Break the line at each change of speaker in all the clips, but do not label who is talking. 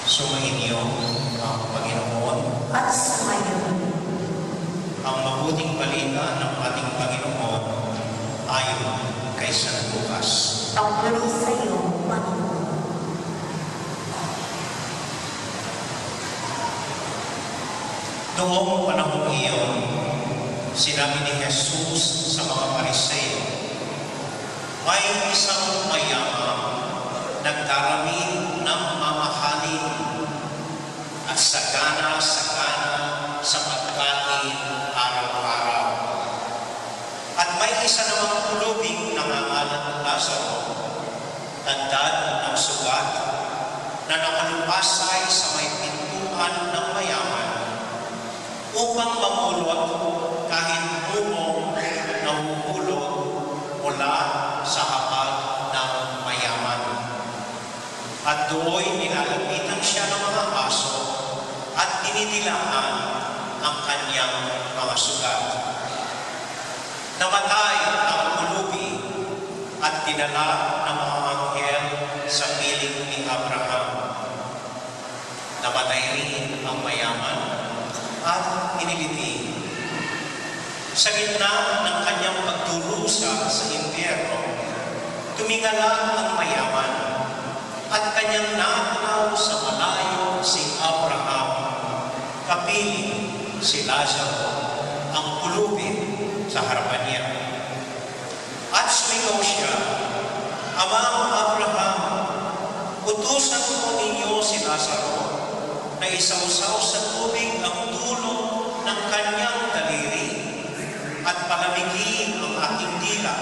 Sumainyo ang Panginoon
at sumayon.
ang mabuting balita ng ating Panginoon ayon kay San Lucas.
Pagpuri sa iyo, Panginoon.
Noong panahong iyon, sinabi ni Jesus sa mga Pariseo, may isang mayaman nagdarami ng mamahalin at sagana-sagana sa pagkain araw-araw. At may isa namang pulubing nangangalan ng Lazaro, tandad ng sugat, na nakalupasay sa may pintuan ng mayaman upang mamulot kahit bumong nahuhulog mula sa hapag ng mayaman. At doon nilalapitan siya ng mga aso at dinidilaan ang kanyang mga sugat. Namatay ang pulubi at dinala ng mga anghel sa piling ni Abraham. Namatay rin ang mayaman at inilibing. Sa gitna ng kanyang pagdurusa sa impyerno, tumingala ang mayaman at kanyang natanaw sa malayo si Abraham, kapiling si Lazaro, ang pulubi sa harapan niya. At sumigaw siya, Amang Abraham, utusan mo ninyo si Lazaro na isawsaw sa tubig ang dulo ng kanyang daliri at palamigin ang aking dila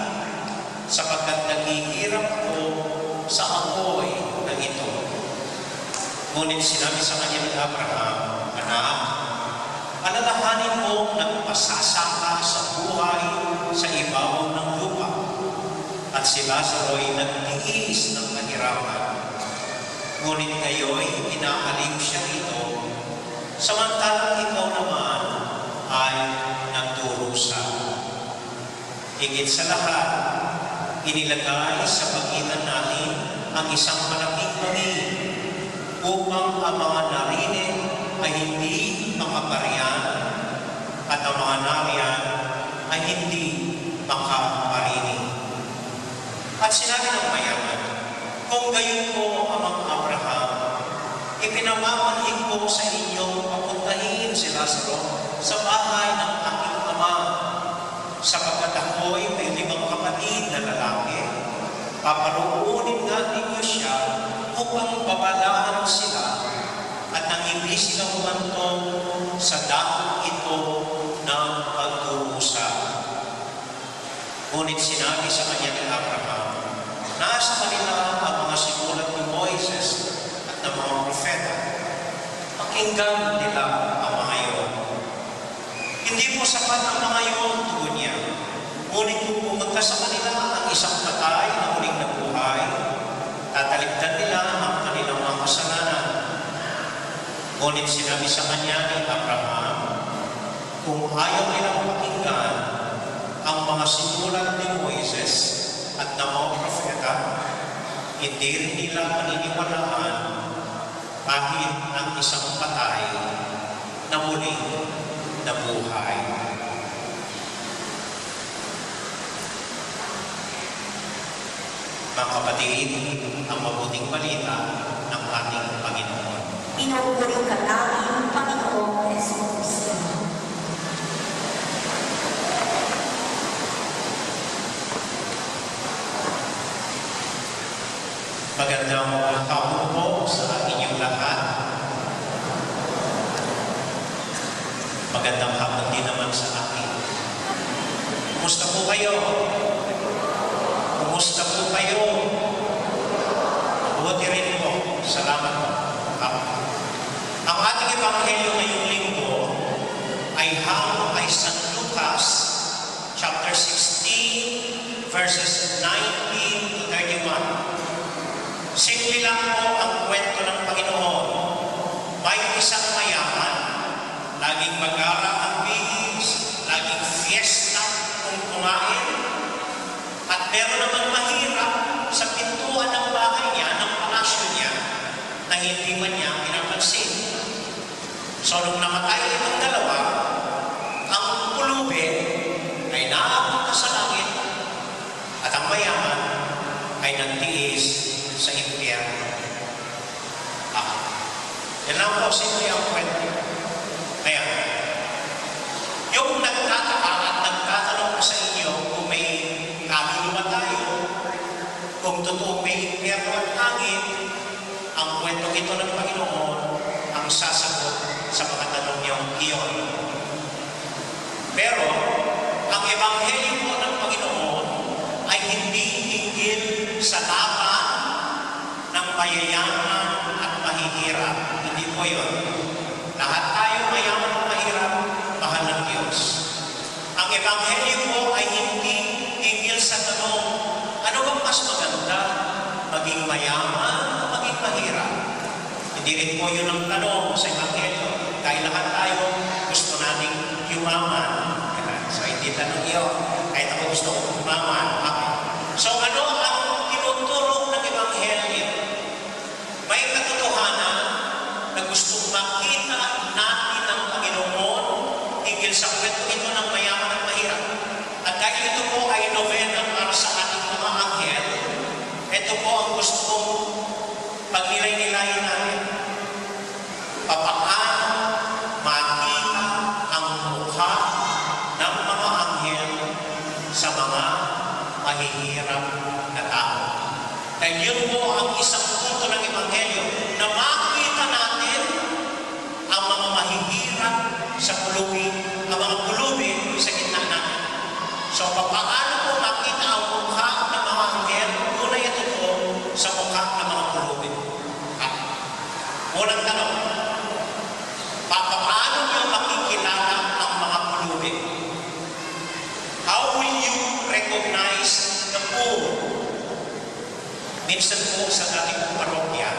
sapagkat naghihirap ko sa apoy na ito. Ngunit sinabi sa kanya ni Abraham, Anak, alalahanin mo nagpasasaka sa buhay sa ibabaw ng lupa at si Lazaro ay nagtiis ng kahirapan. Ngunit ngayon, inaaliw siya rito, samantalang ikaw naman ay nagdurusa. Higit sa lahat, inilagay sa pagitan natin ang isang malaking bangin upang ang mga narinig ay hindi makaparian at ang mga nariyan ay hindi makaparinig. At sinabi ng mayaman, kung gayon po, Amang Abraham, ipinamamanhig ko sa inyong papuntahin si Lazaro sa bahay ng aking ama, sapagkat ako'y may 5 kapatid na lalaki. Paparoonin nga ninyo siya upang babalaan sila at nang hindi sila humantong sa dahon ito ng pagdurusa. Ngunit sinabi sa kanya ni Abraham, nasa kanila ang mga sinulat ni Moises at ng mga propeta. Pakinggan nila ang mga iyon. Hindi po sapat ang mga iyon, tugon niya. Ngunit kung pumunta sa kanila ang isang patay na muling nabuhay, tatalikdan nila ang kanilang mga kasalanan. Ngunit sinabi sa kanya ni Abraham, kung ayaw nilang pakinggan ang mga sinulat ni Moises at ng mga propeta, hindi rin nila paniniwalaan kahit ang isang patay na muling nabuhay. Mga kapatid, ang mabuting balita ng ating Panginoon.
Pinupuri ka namin, Panginoong Jesus.
Magandang hapon po sa inyong lahat. Magandang hapon din naman sa akin. Kumusta po kayo? Kumusta po kayo? Mabuti rin po. Salamat po. Ang ating ebanghelyo ngayong linggo ay hango kay San Lucas, chapter 16, verses 19 to 31. Simple lang po ang kwento ng Panginoon. May isang mayaman, laging magara ang bihis, laging fiesta kung kumain, at meron naman mahirap sa pintuan ng bahay niya, ng palasyo niya, na hindi man niya pinagtiis sa impyerno. Yan lang po, simple ang kwento. Ayan. Yung nagtataka at nagtatanong ko sa inyo kung may kaluluwa tayo, kung totoo may impyerno at langit, ang kwento ito ng Panginoon ang sasagot sa mga tanong niyong iyon. Pero, ang ebanghelyo po ng Panginoon ay hindi hinggil sa laban ng mayayaman at mahihirap. Hindi po yun. Lahat tayo mayaman at mahirap, mahal ng Diyos. Ang ebanghelyo po ay hindi hinggil sa tanong, ano bang mas maganda? Maging mayaman o maging mahirap? Hindi rin po yun ang tanong sa ebanghelyo. Dahil lahat tayo gusto nating yumaman. So, hindi tanong yun. Kahit ako gusto ko umaman. Okay. So, ano ang tinuturo ng Ebanghelyo? May katotohanan na gustong makita natin ng Panginoon hinggil sa kwento ito ng mayaman at mahirap. At dahil ito po ay novena para sa ating mga anghel, ito po ang gusto kong pagnilay-nilayin natin. Papaano makita ang mukha ng mga anghel sa mga mahihirap na tao. Dahil yun po ang isang punto ng Ebanghelyo na makita natin ang mga mahihirap sa pulubi, ang mga pulubi sa gitna natin. So, paano po makita ang mukha ng mga anghel? Una ito po sa mukha ng mga pulubi. Unang tanong, paano niyo makikilala ang mga pulubi? How will you recognize the poor? Minsan po sa ating parokya,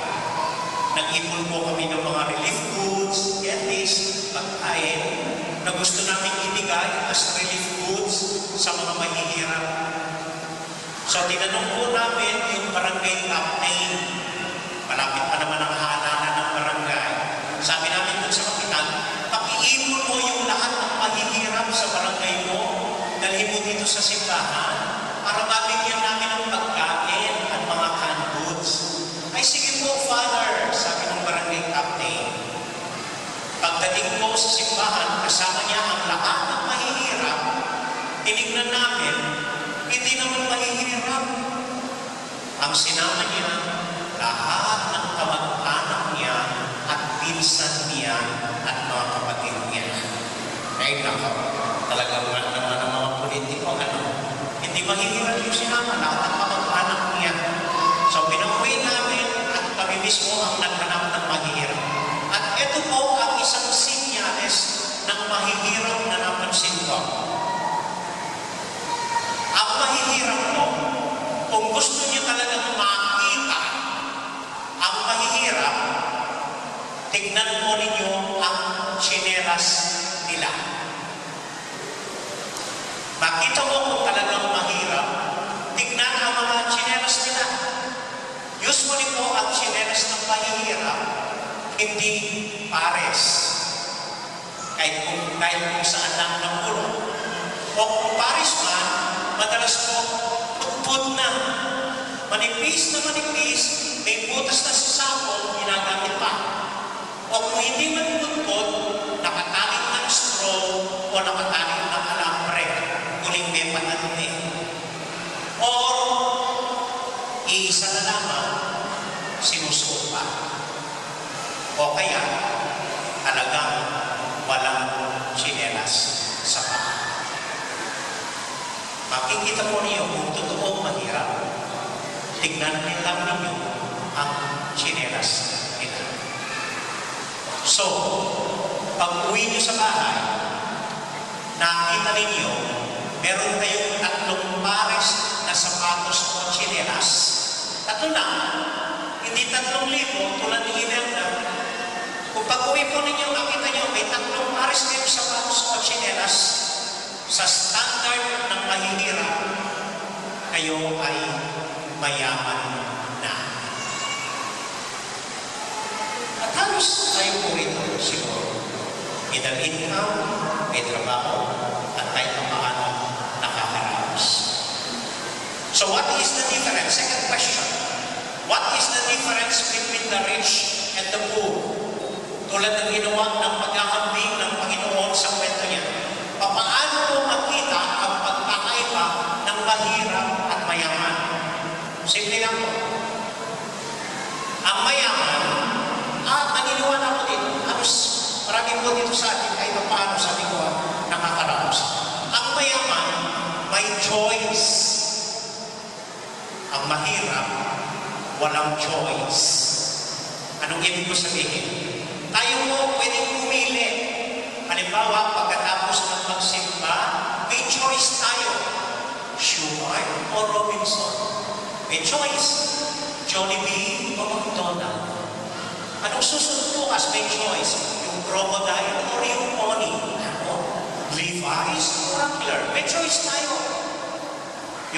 nag-ipon po kami ng mga relief goods, candies, pagkain, na gusto namin ibigay as relief goods sa mga mahihirap. So, tinanong po namin yung barangay captain. Malapit pa naman ang halalan ng barangay. Sabi namin dun sa kapitan, pakiipon mo yung lahat ng mahihirap sa barangay mo, dalhin mo dito sa simbahan, para mabigyan namin ng pagkain at mga canned goods. Ay, sige po, Father, sabi ng barangay captain. Pagdating po sa simbahan, kasama niya ang lahat ng mahihirap, tinignan namin, hindi naman mahihirap. Ang sinama niya, lahat ng kamag-anak niya at pinsan niya at mga kapatid niya. Ay, nako, talagang naman ang mga politiko, hindi mahihirap yung sinama, lahat ng kamag-anak niya. So, pinauwi namin at kami mismo ang naghanap ng mahihirap. At ito po ang isang sinyales ng mahihirap na napansin ko. Ang mahihirap po, kung gusto niyo talagang makita ang mahihirap, tignan po ninyo ang tsinelas nila. Makita mo kung talagang mahirap, tignan ang mga tsinelas nila. Usually po ang tsinelas ng mahihirap, hindi pares. Kahit kung saan lang ng ulo. O kung pares man, madalas po tugtod na. Manipis na manipis, may butas na sa sapon, ginagamit pa. O kung hindi man tugtod, nakataling ng straw o nakataling ng alambre, kuling may pananuni. O iisa na lamang, sinusuot pa. O kaya, talagang walang tsinelas sa paa. Makikita po niyo kung totoong mahirap, tignan lang ninyo ang tsinelas nila. So, pag uwi niyo sa bahay, nakita ninyo, meron kayong 3 pares na sapatos o tsinelas. 3 lang, hindi 3,000 tulad ni Imelda. Kung pag-uwi po ninyo, nakita nyo, may 3 pares kayong sapatos o tsinelas. Sa standard ng mahihirap, kayo ay mayaman na. At halos tayo po ito siguro. Middle income, may trabaho, at tayo paano nakakaraos. So So what is the difference? Second question. What is the difference between the rich and the poor? Tulad ng ginawa ng pag-aambing ng Panginoon sa kwento niya. Paano mo makita ang pagkakaiba ng mahirap at mayaman? Simple lang po. Ang mayaman, naniniwala ko dito, marami po dito sa atin, kahit paano sabi ko, nakakaraos. Ang mayaman, may choice. Ang mahirap, walang choice. Anong ibig ko sabihin? Tayo mo pwedeng pumili. Halimbawa, pagkatapos ng magsimba, may choice tayo. Shumai o Robinson. May choice. Jollibee o McDonald's. Anong susunod bukas? May choice. Yung crocodile o yung pony. Levi's o Wrangler. May choice tayo.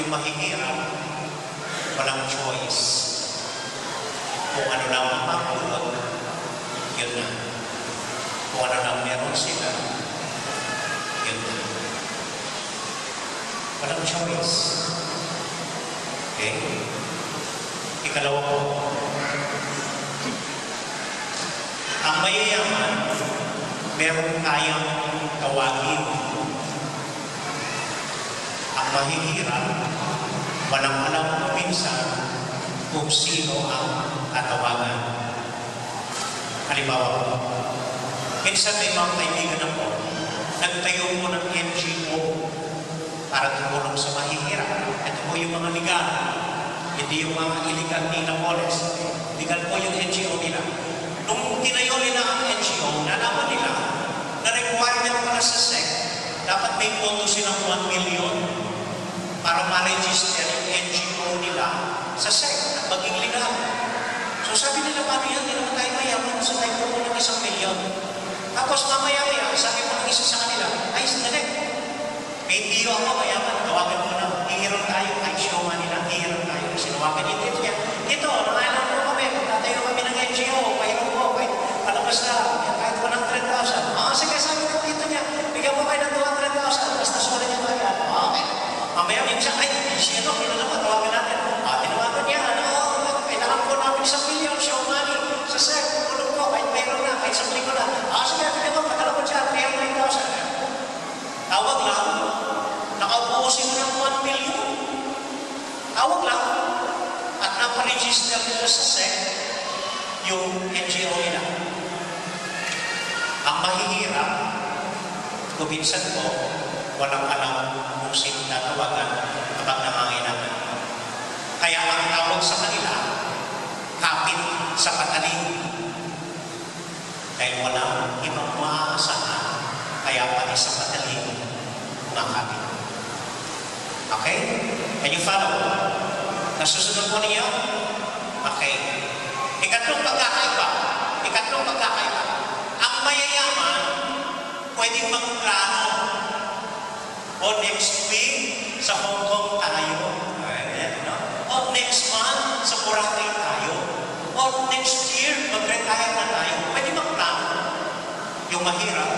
Yung mahihirap, walang choice. Kung ano lang ang mapulot, yun na. Kung ano lang meron sila, yun na. Walang choice. Okay? Ikalawa po, ang mayayaman, meron tayong tawagin. Ang mahihirap, walang alam minsan kung sino ang tatawagan. Halimbawa po, minsan may mga kaibigan ako, nagtayo po ng NGO para tumulong sa mahihirap. Ito po yung mga legal, hindi yung mga illegal nila polis. Legal po yung NGO nila. Nung tinayo nila ang NGO, nalaman nila na requirement para sa SEC, dapat may pondo silang 1 million para ma-register yung NGO nila sa SEC at maging legal. So sabi nila, paano yan? Hindi naman tayo mayaman sa tayo po ng 1 million. Tapos mamaya-maya, sabi mo ng isa sa kanila, ay, sandali. May tiyo ako, mayaman. Tawagan mo na, hihiram tayo. Ay, show man nila, hihiram tayo. Sinawagan niya dito niya. Ito, nangalan po kami. Tatayo kami ng NGO. Mayroon po, kahit palabas na, kahit 100,000. Sige, sabi ko dito niya, bigyan mo kayo ng 200,000. Basta sulat niya ba yan? Okay. Mamaya minsan, ay, sino? Kailan naman, tawagan natin. Tinawagan niya, kailangan po namin 1 million, show money. Sa SEC, tulong po, kahit mayroon na, kahit 1 million na. Sige, bigyan mo, padala ko dyan, mayroon 9,000. Tawag lang, nakaubusin mo ng 1 million. Tawag lang, at naparegister nila sa SEC yung NGO nila. Ang mahihirap, kubinsan ko, walang alam kung sino tatawagan kapag nangangailangan. Kaya ang tawag sa kanila, kapit sa patalim. Dahil walang ibang maaasahan, kaya pati sa patalim, nakapit. Okay? Can you follow? Nasusunod mo niyo? Okay. Ikatlong pagkakaiba. Ang mayayaman, pwedeng magplano. O next week, sa Hong Kong tayo. O next month, sa Boracay tayo. O next year, mag-retire na tayo. Pwede magplano. Yung mahirap,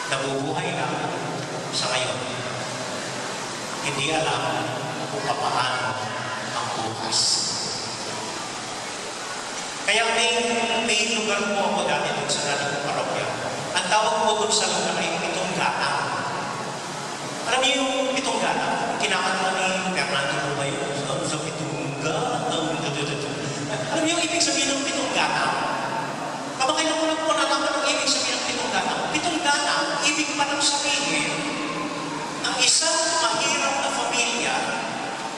nabubuhay lang sa ngayon. Hindi alam kung paano ang bukas. Kaya may lugar po ako dati doon sa nating parokya. Ang tawag po doon sa lugar ay pitong gata. Alam niyo yung pitong gata? Kinakanta ni Fernando Rubayo sa pitong gata. Alam niyo yung ibig sabihin ng pitong gata? Kamakailan ko lang po nalaman ang ibig sabihin ng pitong gata. Pitong gata, ibig pa lang sabihin, ang isang mahirap na pamilya,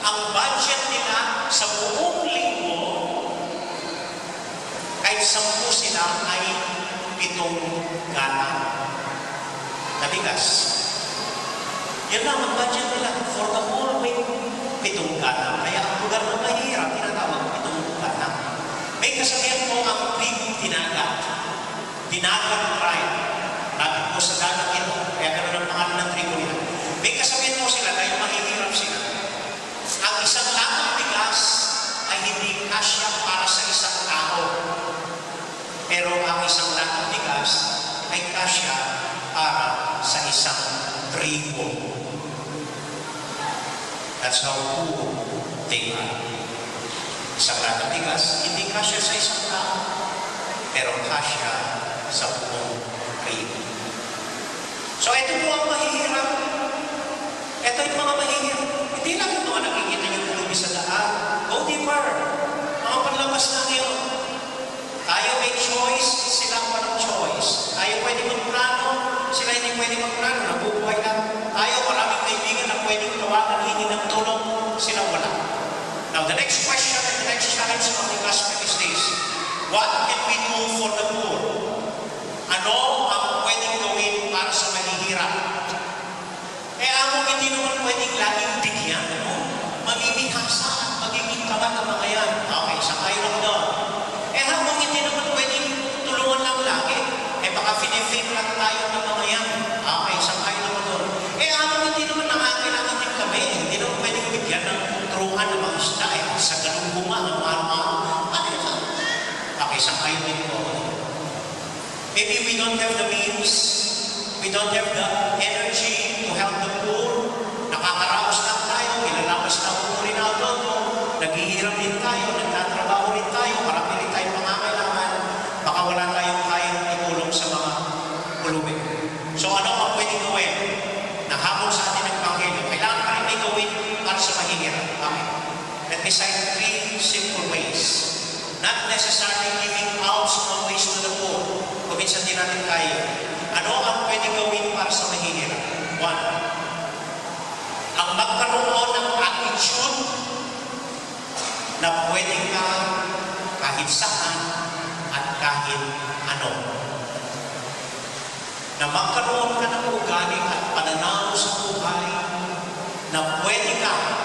ang budget nila sa buong linggo, kahit 10 sila ay 7 gata na bigas. Yan lang ang budget nila for the whole week, 7 gata. Kaya ang lugar na mahirap, tinatawag 7 gata. May kasabihan po ang tribong Dinagat. Dinagat tribe. Lapit po sa dagat ito. Kaya gano'n ang pangalan ng tribo nila. May kasabihan po sila dahil mahihirap sila. Ang isang latang bigas ay hindi kasya para sa isang tao. Pero ang isang latang bigas ay kasya para sa isang tribo. That's how poor they are. Isang latang bigas, hindi kasya sa isang tao, pero kasya sa buong tribo. So ito po ang mahihirap. Ito yung mga mahihirap. Hindi lang yung mga nakikita yung pulubi sa daan. Go deeper. Mga panlabas lang yun. Tayo may choice, sila walang choice. Tayo pwede magplano, sila hindi pwede magplano, nabubuhay lang. Tayo maraming kaibigan na pwedeng tawagan, hindi ng tulong, sila wala. Now the next question and the next challenge of the gospel is this: what can we do for the poor? Ano ang pwedeng gawin para sa mahihirap? Among hindi naman pwedeng laging bigyan, no? Mamimihasa at magiging tamad ang mga yan. Okay, sakay lang doon. Among hindi naman pwedeng tulungan lang lagi. Baka finifin lang tayo ng mga yan. Okay, sakay lang doon. Among hindi naman nangangailangan din kami. Hindi naman pwedeng bigyan ng turuan ng mga isda. Sa ganung bunga, ang mahal-mahal. Ano yan? Okay, sakay din po. Maybe we don't have the means, we don't have the energy to help the poor. Nakakaraos lang tayo, ilalamas na po rin ako doon. Naghihirap din tayo, nagtatrabaho rin tayo, marami rin tayong pangangailangan. Baka wala tayong kayang itulong sa mga pulubi. So ano ang pwedeng gawin? Nahabol sa atin ng Ebanghelyo. Kailangan pa rin may gawin para sa mahihirap. Okay. Let me cite 3 simple ways. Not necessarily giving out small ways to the poor. Kung minsan din natin kaya. Ano ang pwede gawin para sa mahihirap? 1. Ang magkaroon ng attitude na pwede ka kahit saan at kahit ano. Na magkaroon ka ng ugali at pananaw sa buhay na pwede ka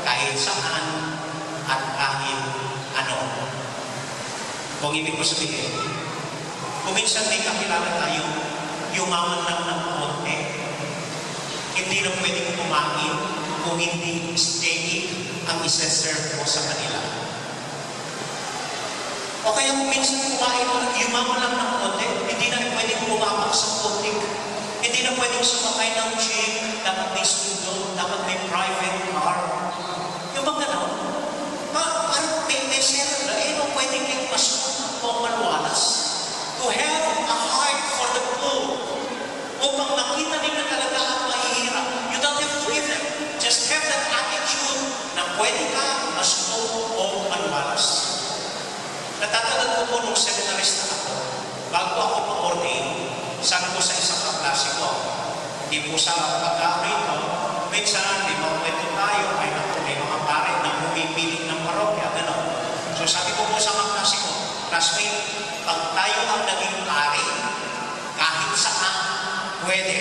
kahit saan at kahit ano. Kung ibig ko sabihin, kung minsan may kakilala tayo, yumaman lang ng konti, hindi na pwedeng kumain kung hindi steady ang isa-serve mo sa kanila. O kaya kung minsan kumain mo, yumaman lang ng konti, hindi na pwedeng bumapak sa konti. Hindi na pwedeng sumakay ng jeep, dapat may studio, dapat may private car. Yung mga gano'n, parang may seller na, no pwedeng may pasok o maluwalas. To have a heart for the poor, upang makita nila talaga ang mahihirap. You don't have to give them. Just have that attitude na pwede ka masok o maluwalas. Natatagad ko po nung seminarist na ako, bago ako ma-ordain, sabi ko sa isang kaklase ko, hindi po sa pagkakaroon rito, minsan may mga kwento tayo, may mga pare na pumipiling ng parokya, gano'n. So sabi ko po sa kaklase ko, classmate, pag tayo ang naging pare, kahit saan, pwede.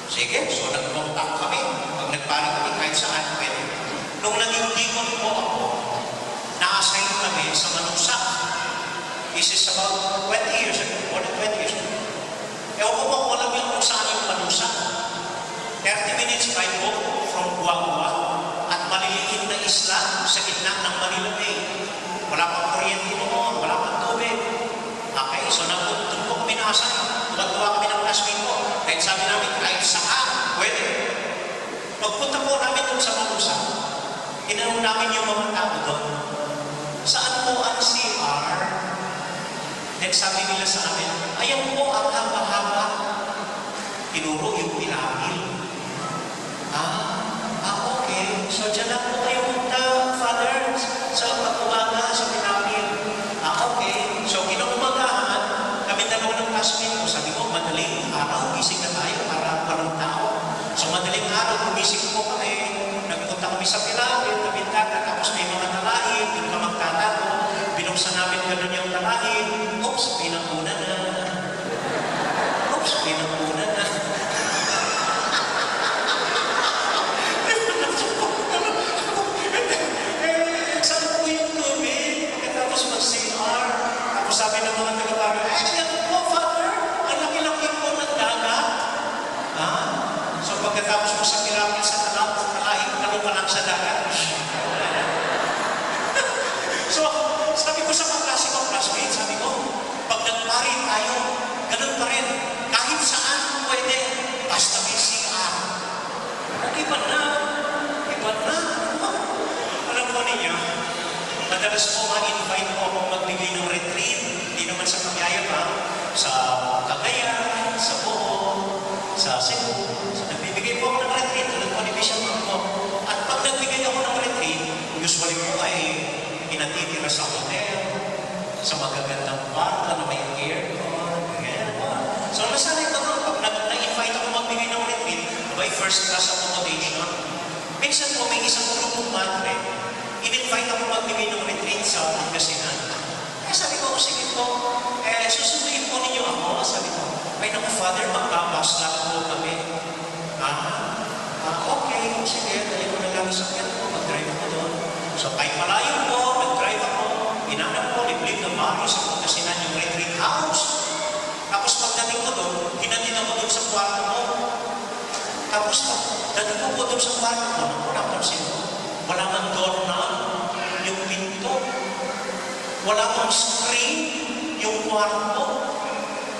Sige, so nag-contact kami. Pag nagpare kami, kahit saan, pwede. Nung naging deacon po ako, na-assign kami sa Manuksak. This is about 20 years ago, more than 20 years ago. Ewan ko bang alam yung kung saan yung Manuksak. 30 minutes by boat from Guagua at maliliit na isla sa gitna ng Manila Bay. Wala pang kuryente noon, wala pang tubig. Okay, so doon po kami na-assign. Maggawa kami ng classmate ko. Kahit sabi namin, kahit saan, pwede. Pagpunta po namin doon sa Manuksak, tinanong namin yung mga tao doon, saan po ang CR? Then sabi nila sa amin, ayan po ang haba-haba. Tinuro yung piramid. Okay. So dyan lang po kayo punta, Father, sa pag-umaga sa piramid. Okay. So kinumagahan, kami dalawa ng classmate ko, sabi ko, madaling araw, gising na tayo para parang tao. So madaling araw, gumising po kami, nagpunta kami sa piramid, nabintagan, tapos may mga talahin, doon ka magtatago, binuksan namin gano'n yung talahin, oops, pinakuna na. Oops, pinakuna na. Saan po yung tubig? Pagkatapos mag-CR, tapos sabi ng mga taga-bago, ayan po, Father, ang laki-laki po ng dagat. So pagkatapos mo sa piramid sa talahin, talong ka lang sa dagat. So, sabi ko sa mga klase ko, classmates, sabi ko, pag nagpari tayo, ganun pa rin. Kahit saan pwede, basta may CR. iba na. Iba na. Alam po ninyo, madalas po ma-invite po akong magbigay ng retreat, hindi naman sa Kamayayabang, sa Cagayan, sa Bohol, sa Cebu. So, nagbibigay po ako ng retreat, tulad po ni Bishop po. At pag nagbigay ako ng retreat, usually po ay pinatitira sa hotel, sa magagandang kwarto na may aircon, ganyan po. So, nasanay ko doon, pag na-invite ako magbigay ng retreat, by first class accommodation, minsan po may isang grupong madre, in-invite ako magbigay ng retreat sa Pangasinan. Kaya sabi ko, sige po, susunduin po ninyo ako. Sabi ko, ay naku Father, magbabas lang po kami. Okay, sige, dahil ko na lang sa kaya po, mag-drive ako doon. So, kahit malayo po, nag-drive ako, inanap ko, liblib na baro sa Pangasinan yung retreat house. Tapos pagdating ko doon, hinatid ako doon sa kwarto ko. Tapos, dating ko po doon sa kwarto ko, napansin ko, wala man doorknob yung pinto. Wala mang screen yung kwarto.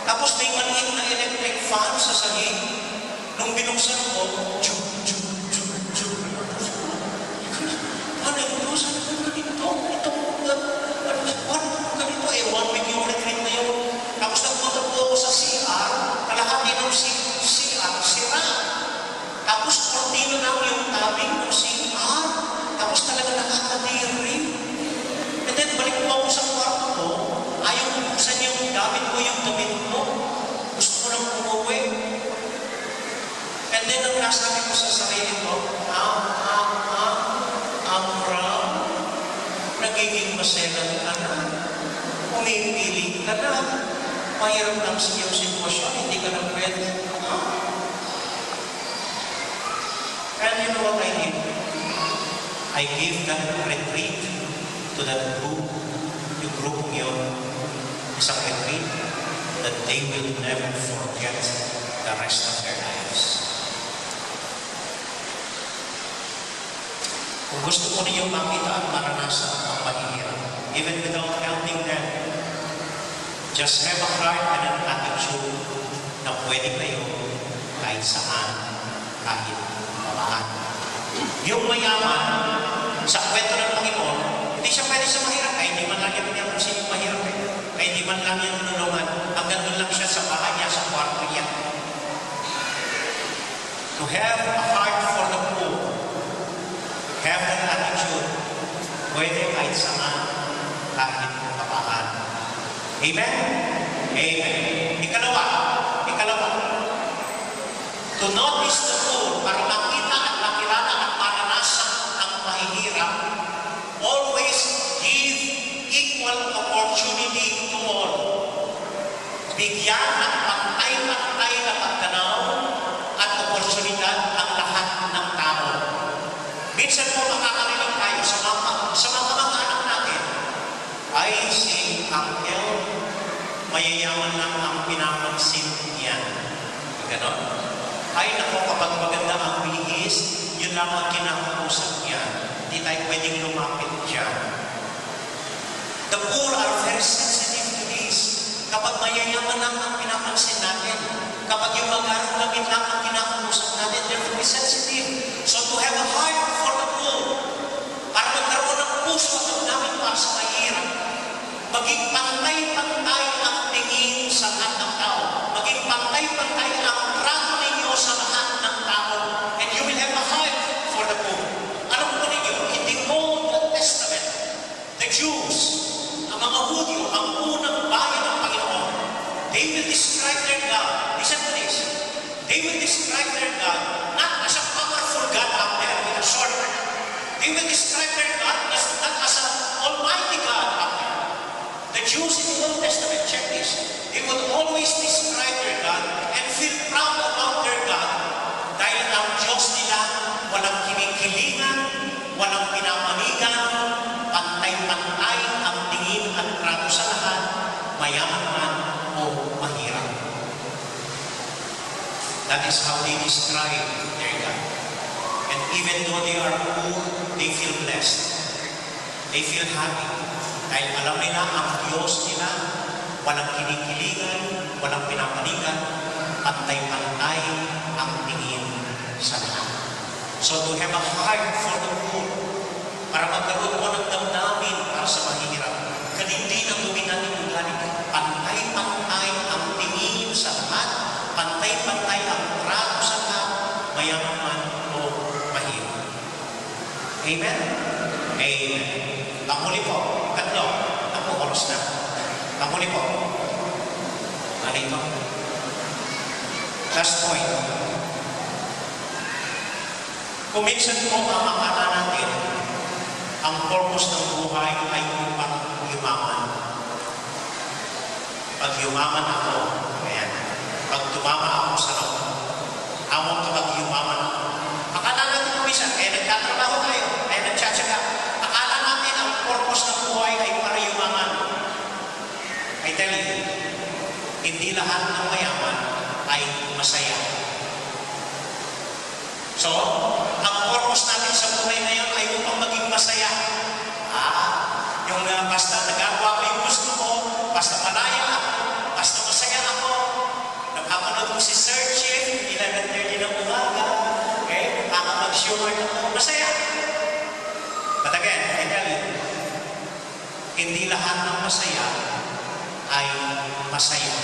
Tapos may maliit na electric fan sa sahig. Nung binuksan ko, tsyuk, tsyuk, tsyuk, tsyuk. Ano ito? Saan ito ganito? Ito, ganito eh. 1 week yung retreat na yun. Tapos nagpunta po ako sa CR. Kalahati ng CR, sira. Tapos kortina lang yung tabing ng CR. Tapos talaga nakakadiri. And then balik po ako sa kwarto ko. Ayaw ko buksan yung gamit ko, yung damit ko. Gusto ko nang umuwi. And then ang nasabi ko sa sarili ko, Amram, nagiging maselan ka na. Umipili ka na. Mahirap lang sa iyong sitwasyon, hindi ka na pwede. And you know what I did? I gave that retreat to that group. Yung grupong yun, isang retreat that they will never forget the rest of their lives. Kung gusto mo ninyong makita at maranasan ang paghihirap, even without helping them, just have a heart and an attitude na pwede kayo kahit saan, kahit pamaan. Yung mayaman, sa kwento ng Panginoon, hindi siya pwede sa mahirap, kaya hindi man lang niya pinapansin yung mahirap, kaya hindi man lang niya tinulungan, hanggang doon lang siya sa bahay niya, sa kwarto niya. To have a heart for the poor, have that attitude, pwede kahit saan, kahit papahan. Amen? Amen. Ikalawa, to notice the poor, para makita at makilala at maranasan ang mahihirap, always give equal opportunity to all. Bigyan ng pantay-pantay na pagtanaw at oportunidad ang lahat ng tao. Minsan po makakarinig tayo sa mga kamag-anak natin, ay si Uncle, mayayaman lang ang pinapansin niya. Ganon. Ay naku, kapag maganda ang bihis, yun lang ang kinakausap niya. Hindi tayo pwedeng lumapit dyan. The poor are very sensitive to this. Kapag mayayaman lang ang pinapansin natin, kapag yung mag-arong gamit lang ang kinakausap natin, they're very sensitive. So to have a heart for the poor, para magkaroon ng puso at ang namin para sa mahirap, maging pantay-pantay ang tingin sa lahat ng tao. Maging pantay-pantay ang trato ninyo sa lahat ng tao. And you will have a heart for the poor. Alam po ninyo, in the Old Testament, the Jews, ang mga Hudyo, ang unang bayan ng Panginoon, they will describe their God. Listen to this. They will describe their God not as a powerful God out there with a sword. They will describe their God not as an almighty God out there. The Jews in the Old Testament, check this, they would always describe their God and feel proud about their God dahil ang Diyos nila walang kinikilingan, walang pinapanigan, pantay-pantay ang tingin at trato sa lahat, mayaman man o mahirap. That is how they describe their God. And even though they are poor, they feel blessed. They feel happy. Dahil alam nila ang Diyos nila, walang kinikilingan, walang pinapanigan, pantay-pantay ang tingin sa lahat. So to have a heart for the poor, para magkaroon mo ng damdamin para sa mahihirap. Kanindi ng dominante ugali, pantay-pantay ang tingin sa lahat, pantay-pantay ang trato sa lahat, mayaman man o mahirap. Amen? Amen. Panghuli po, katlo, ang oras na. Panghuli po. Ano ito? Last point. Kung minsan po ang akala natin, ang purpose ng buhay ay upang yumaman. Pag yumaman ako, ayan, pag tumama ako sa loob, amon kapag yumaman ako. Akala natin kung minsan, nagtatrabaho tayo, nagtsatsaga. Akala natin ang purpose ng buhay ay para yumaman. I tell you, hindi lahat ng mayaman ay masaya. So, ang purpose natin sa buhay na yun ay upang maging masaya. Yung basta nagagawa ko yung gusto ko, basta malaya ako, basta masaya ako, napapanood ko si Sir Chief, 11:30 ng umaga, okay, nakakapag-humor ako, masaya. But again, I tell you, hindi lahat ng masaya ay masaya.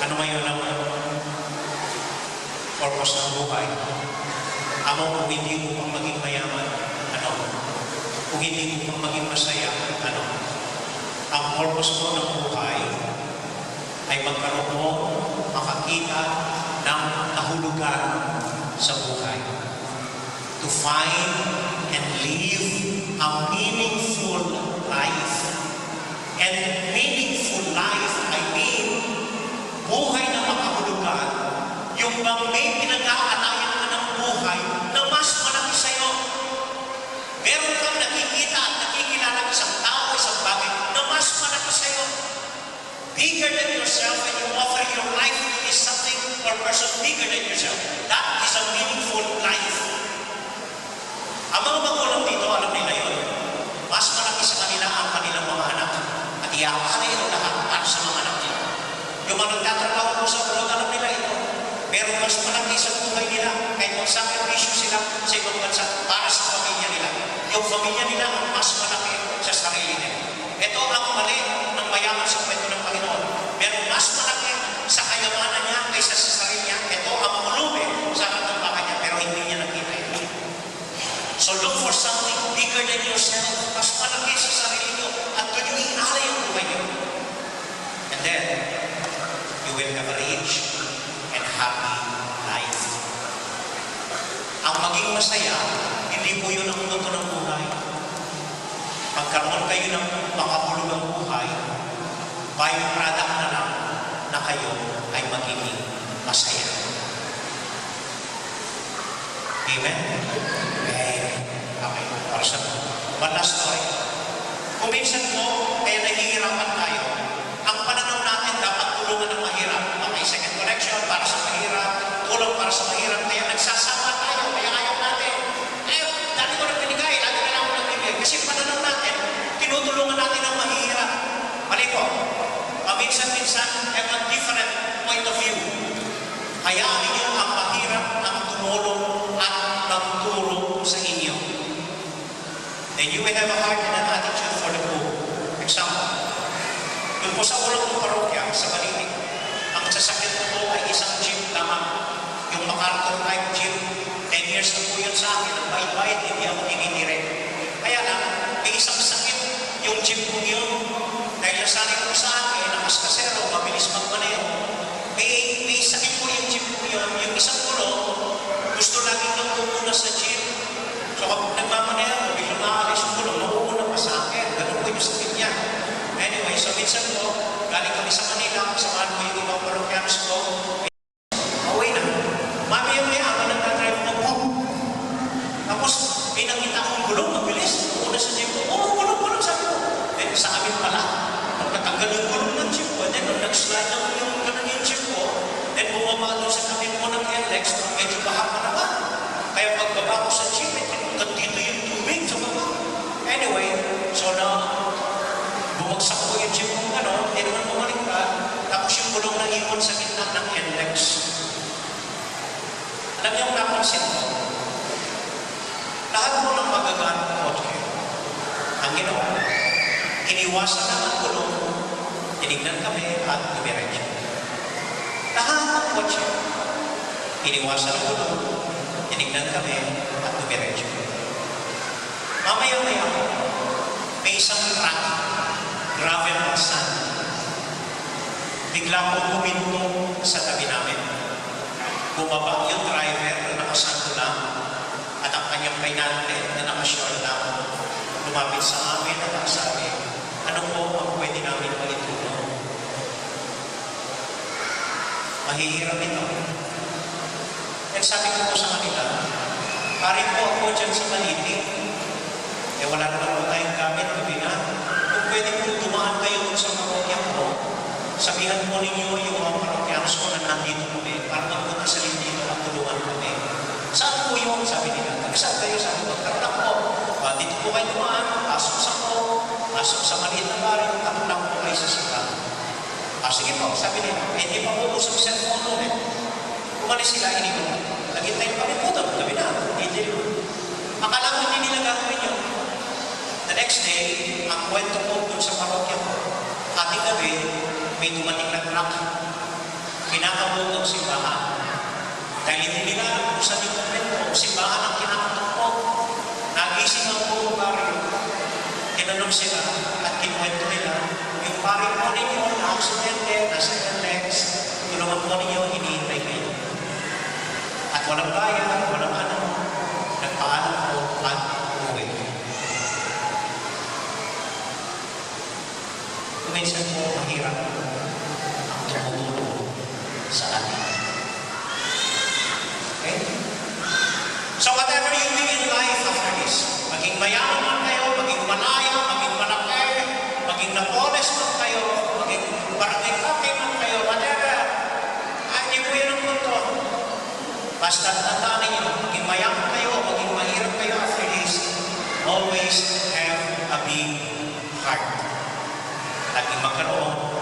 Ano ngayon ang purpose ng buhay? Amo kung hindi mo pang maging mayaman, ano? Kung hindi mo pang maging masaya, ano? Ang purpose mo ng buhay ay magkaroon mo, makakita ng nahulugan sa buhay. To find and live a meaningful life. And meaningful life, I mean, buhay na makahulugan, yung bang may pinag-aalayan ka ng buhay na mas malaki sa'yo. Meron kang nakikita at nakikilala ng isang tao, isang bagay na mas malaki sa'yo. Bigger than yourself, and you offer your life to something or person bigger than yourself. That is a meaningful life. Ang mga magulang dito, alam nila yun. Mas malaki sa kanila ang kanilang mga anak. At iaakalay ang lahat para sa mga anak nila. Yung mga nagtatrabaho mo sa abroad, alam nila ito. Pero mas malaki sa buhay nila, kahit magsakripisyo sila sa ibang bansa para sa pamilya nila. Yung pamilya nila ang mas malaki sa sarili nila. Ito ang mali ng mayaman sa kwento ng Panginoon. Pero mas malaki sa kayamanan niya kaysa sa sarili niya. Ito ang malumi sa ating bahay niya, pero hindi niya nakita ito. So look for something bigger than yourself. Mas malaki sa sarili niyo at doon yung ialay ang buhay niyo. And then, you will have a rich and happy life. Ang maging masaya, hindi po yun ang mundo ng buhay. Pagkaroon kayo ng makahulugang buhay, byproduct na lang na kayo ay magiging masaya. Amen? Okay, para sa one last story. Kung minsan po, kaya nahihirapan tayo, ang pananaw natin dapat tulungan ng mahirap. Okay, second connection para sa mahirap, tulong para sa mahirap, kaya nagsasama tayo, kaya ayaw natin. Dati ko nagbinigay, lagi na lang ako nagbibigay. Kasi pananaw natin, tinutulungan natin ang mahirap. Mali po, paminsan-minsan, have a different point of view. Hayaan ninyo ang mahirap ang tumulong at magturo sa inyo. Then you will have a heart and an attitude for the poor. Example, doon po sa ulong ng parokya, sa Balinig, ang sasakyan ko po ay isang jeep lamang. Yung MacArthur type jeep, 10 years na po yun sa akin, ang bait-bait, hindi ako tinitire. Kaya lang, may isang sakit yung jeep ko yun. Dahil nasanay ko sa akin, nakaskasero, mabilis magmaneho. May sakit po yung jeep ko yun. Yung isang gulong, gusto laging nagpupuna sa jeep. So kapag nagmamaneho, biglang maalis yung gulong, nauuna pa sa akin. Ganun po yung sakit niya. Anyway, so minsan po, galing kami sa Manila, kasamahan ko yung ibang parokyanos ko. Away na. Mamaya-maya, ako nagdadrive mo, boom! Tapos, may nakita akong gulong, mabilis. Una sa jeep ko, gulong, sabi ko. Then, sa amin pala, nung natanggal yung gulong ng jeep ko, then nung nag-slide yung jeep ko, then bumaba doon sa tabi ko ng LX, medyo bahak na naman. Kaya pagbaba ko sa jeep, dito yung tubig sa baba. Anyway, so na bumagsak ko yung jeep kong hindi naman bumalik pa. Tapos yung gulong na ipon sa gitna ng NLEX. Alam niyo ang napansin mo? Lahat mo ng magagamit kotse, ang ginawa, iniwasan na ang gulong, tinignan kami at dumiretso. Lahat ng kotse, iniwasan ang gulong, tinignan kami at dumiretso. Mamaya-maya, may isang truck, gravel at sand. Bigla po huminto sa tabi namin. Bumaba yung driver na nakasanto lang at ang kanyang kainante na nakashore lang. Lumapit sa amin at nagsabi, ano po ang pwede namin magitulong? Mahihirap ito. At sabi ko po sa kanila, parin po ako dyan sa Maliting. Eh wala naman po tayong gamit, gabi na. Kung pwede po dumaan kayo sa parokya ko, sabihan po ninyo yung mga parokyanos ko na nandito kami para magpunta sa dito at tulungan kami. Saan po yun? Sabi nila. Saan kayo? Sabi ko, tarunak po. Dito po kayo dumaan, pasok sa ko, pasok sa maliit na barin, tarunak po kayo sa sika. Sige po, sabi nila, hindi pa po usap cellphone nun eh. Umalis sila, iniwan. Naghintay pa rin po daw, gabi na. Hindi rin. Akala ko hindi nila gagawin yun. The next day, ang kwento ko dun sa parokya ko, ating gabi, may dumating na truck. Kinakabog ang simbahan. Dahil hindi nila kung saan yung kwento, simbahan ang kinakatok ko. Nagising ang buong barrio. Tinanong sila at kinwento nila, yung barrio po ninyo, na-aksidente, nasa NLEX, tulungan po ninyo, hinihintay kayo. At walang bayan, walang ano, nagpaalam po at uwi. Minsan po mahirap ang tumutulong sa atin. Okay? So whatever you do in life after this, maging mayaman man kayo, maging malaya, maging malaki, maging napoles man kayo, maging barangay captain man kayo, whatever, hindi po yun ang punto. Basta tandaan ninyo, maging mayaman kayo, maging mahirap kayo after this, always have a big heart. Laging magkaroon